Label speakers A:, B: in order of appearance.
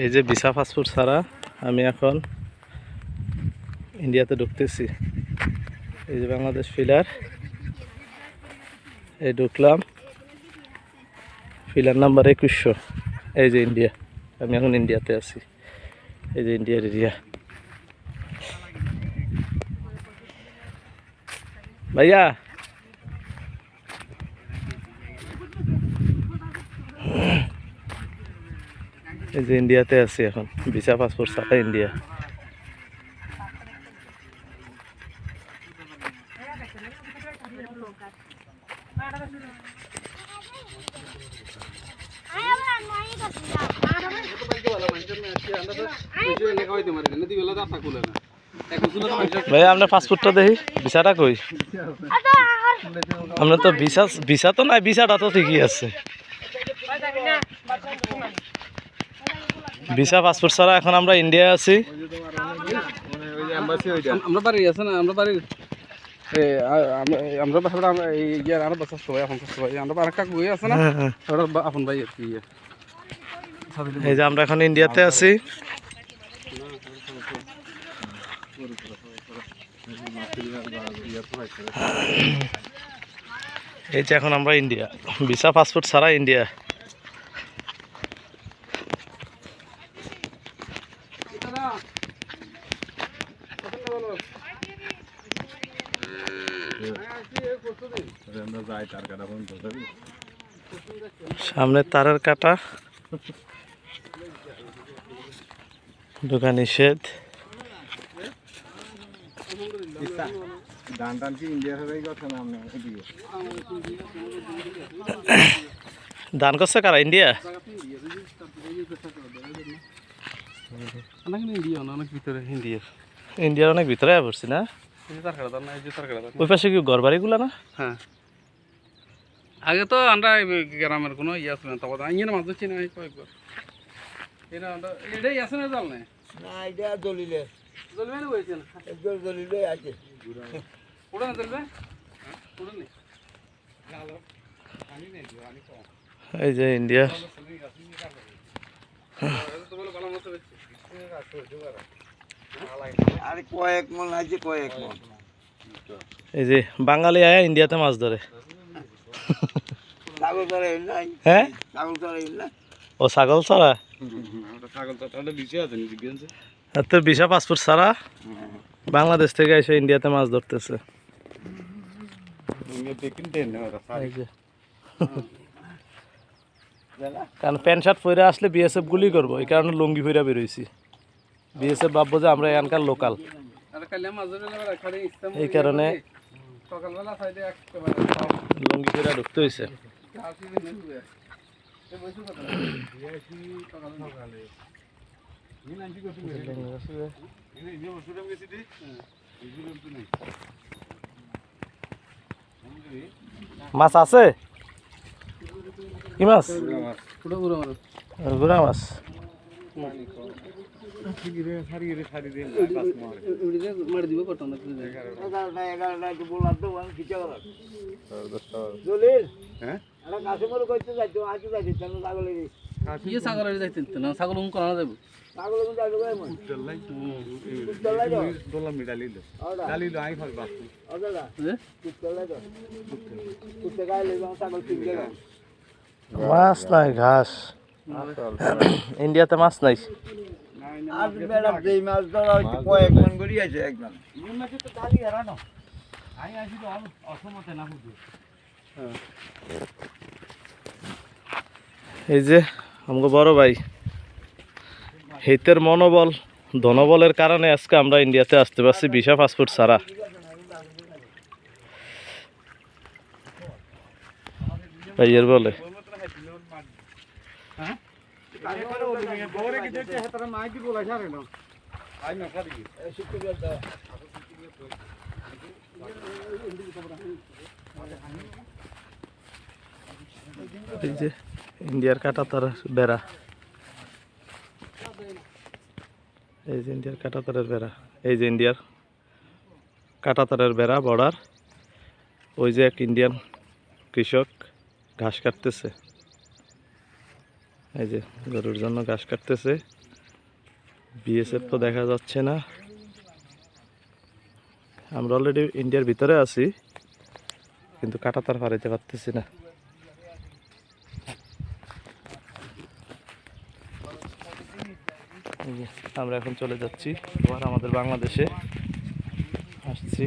A: এই যে visa passport ছাড়া আমি এখন ইন্ডিয়াতে ঢুকতেছি। এই যে বাংলাদেশ ফিলার, এই ঢুকলাম, ফিলার নাম্বার 2100। এই যে ইন্ডিয়া, আমি এখন ইন্ডিয়াতে আছি। এই যে ইন্ডিয়ার এরিয়া। ভাইয়া এই যে ইন্ডিয়াতে আছি এখন, ভিসা পাসপোর্ট ছাড়া ইন্ডিয়া। ভাই আপনার পাসপোর্টটা দেখি, ভিসাটা কই? আপনার তো ভিসা তো নাই, ভিসাটা তো ঠিকই আছে। ভিসা পাসপোর্ট ছাড়া এখন আমরা ইন্ডিয়ায় আছি।
B: আমরা বাড়ি আছে না, আমরা বাড়ির আমরা বাসা আরো বাচ্চা সবাই এখন সবাই আমরা আর কাকু আছে না, আপন ভাই আর কি।
A: এই যে আমরা এখন ইন্ডিয়াতে আছি। এই যে এখন আমরা ইন্ডিয়া, ভিসা পাসপোর্ট ছাড়া ইন্ডিয়া। সামনে তারের কাটা, ঢোকা নিষেধ। দান করছে কারা? ইন্ডিয়া। ইন্ডিয়ার অনেক ভিতরে পড়ছি না? ওই পাশে কি ঘর বাড়িগুলো না?
B: হ্যাঁ, আগে তো আমরা গ্রামের কোনো ইয়ে আছে না, তখন ইঞ্জিনের মাছ ধরছি না কয়েকবার। এটাই আছে না জল নেই
C: না, এটা দলিলে
B: জলবে না বলছে না,
C: একজন দলিলে আছে।
B: ওটা না জলবে ওটা নেই।
A: এই যে ইন্ডিয়া।
C: আর কয়েক মন আছে, কয়েক মন।
A: এই যে বাঙালি আয়া ইন্ডিয়াতে মাছ ধরে।
C: ছাগল চড়া এর নাই,
A: হ্যাঁ,
C: ছাগল চড়া এর নাই।
A: ও ছাগল ছাড়া?
B: ছাগল তো বেশি আছে জিজ্ঞাসা।
A: তোর ভিসা পাসপোর্ট ছাড়া বাংলাদেশ থেকে এসে ইন্ডিয়াতে মাছ ধরতেছে। এই যে কারণ প্যান্ট শার্ট পরে আসলে বিএসএফ গুলি করবো, এই কারণে লুঙ্গি পরে বেরোইছি। বিএসএফ ভাববো যে আমরা এখানকার লোকাল, এই কারণে লুঙ্গি পরে ঢুকতে হয়েছে। মাছ আছে? কি মাছ? গুড়া মাছ।
B: ছাগল করা যাবে
A: মাছ নাই, ঘাস। ইন্ডিয়াতে মাছ নাই।
C: আর ম্যাডাম যেই মাছ ধরা হচ্ছে কয়েক মন করে আছে একদম।
A: এই যে আমাকে বড় ভাই হিতের মনোবল, ধনবলের কারণে আজকে আমরা ইন্ডিয়াতে আসতে পারছি ভিসা পাসপোর্ট ছাড়া। ভাইয়ের বলে এই যে ইন্ডিয়ার কাঁটাতার বেড়া, এই যে ইন্ডিয়ার কাঁটাতারের বেড়া, এই যে ইন্ডিয়ার কাঁটাতারের বেড়া বর্ডার। ওই যে এক ইন্ডিয়ান কৃষক ঘাস কাটতেছে, এই যে গরুর জন্য ঘাস কাটতেছে। বিএসএফ তো দেখা যাচ্ছে না। আমরা অলরেডি ইন্ডিয়ার ভিতরে আছি, কিন্তু কাঁটাতার পার হইতে পারতেছি না। এই যে আমরা এখন চলে যাচ্ছি আবার আমাদের বাংলাদেশে আসছি।